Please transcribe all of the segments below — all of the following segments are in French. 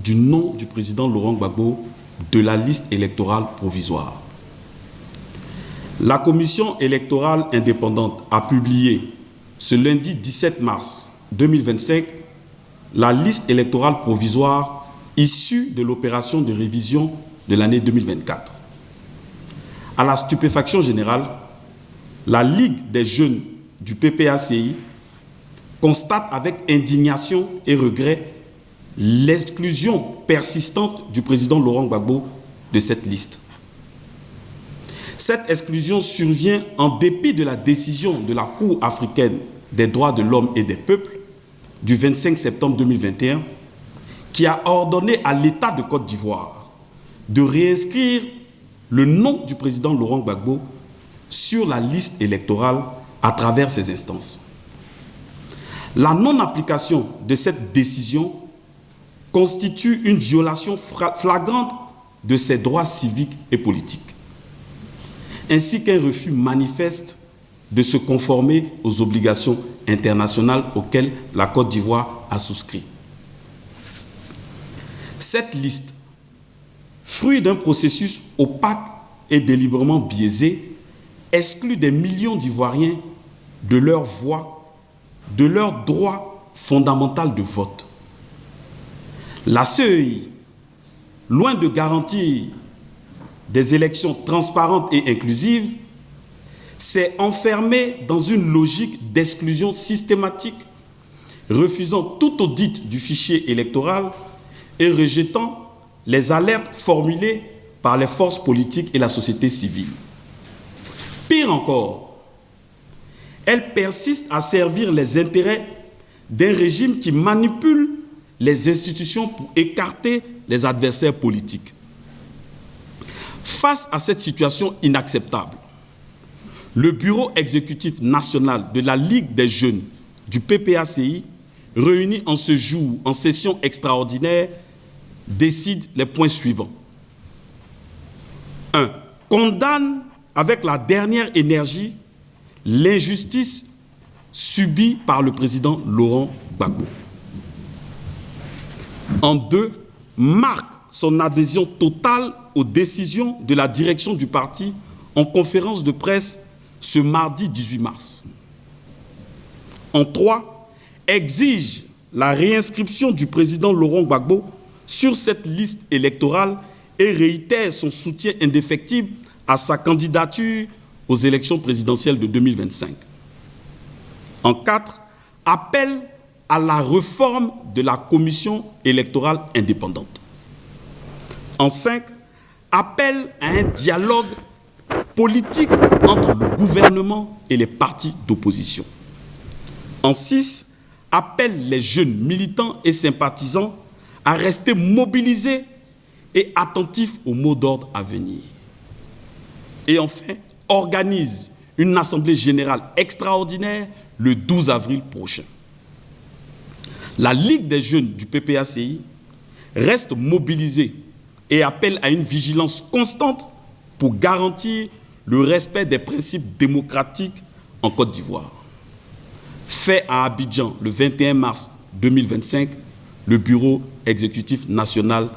du nom du président Laurent Gbagbo de la liste électorale provisoire. La commission électorale indépendante a publié ce lundi 17 mars 2025 la liste électorale provisoire issue de l'opération de révision de l'année 2024. À la stupéfaction générale, la Ligue des jeunes du PPACI constate avec indignation et regret l'exclusion persistante du président Laurent Gbagbo de cette liste. Cette exclusion survient en dépit de la décision de la Cour africaine des droits de l'homme et des peuples du 25 septembre 2021 qui a ordonné à l'État de Côte d'Ivoire de réinscrire le nom du président Laurent Gbagbo sur la liste électorale à travers ses instances. La non-application de cette décision constitue une violation flagrante de ses droits civiques et politiques, ainsi qu'un refus manifeste de se conformer aux obligations internationales auxquelles la Côte d'Ivoire a souscrit. Cette liste, fruit d'un processus opaque et délibérément biaisé, exclut des millions d'Ivoiriens de leur voix, de leur droit fondamental de vote. La CEI, loin de garantir des élections transparentes et inclusives, s'est enfermée dans une logique d'exclusion systématique, refusant tout audit du fichier électoral et rejetant les alertes formulées par les forces politiques et la société civile. Pire encore, elle persiste à servir les intérêts d'un régime qui manipule les institutions pour écarter les adversaires politiques. Face à cette situation inacceptable, le Bureau exécutif national de la Ligue des jeunes du PPACI, réuni en ce jour en session extraordinaire, décide les points suivants. 1. Condamne avec la dernière énergie l'injustice subie par le président Laurent Gbagbo. En 2, marque son adhésion totale aux décisions de la direction du parti en conférence de presse ce mardi 18 mars. En 3, exige la réinscription du président Laurent Gbagbo sur cette liste électorale et réitère son soutien indéfectible à sa candidature aux élections présidentielles de 2025. En 4, appelle à la réforme de la commission électorale indépendante. En 5, appelle à un dialogue politique entre le gouvernement et les partis d'opposition. En 6, appelle les jeunes militants et sympathisants à rester mobilisés et attentifs aux mots d'ordre à venir. Et enfin, organise une assemblée générale extraordinaire le 12 avril prochain. La Ligue des jeunes du PPACI reste mobilisée et appelle à une vigilance constante pour garantir le respect des principes démocratiques en Côte d'Ivoire. Fait à Abidjan le 21 mars 2025, le Bureau exécutif national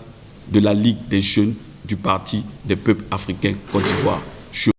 de la Ligue des jeunes du Parti des peuples africains Côte d'Ivoire.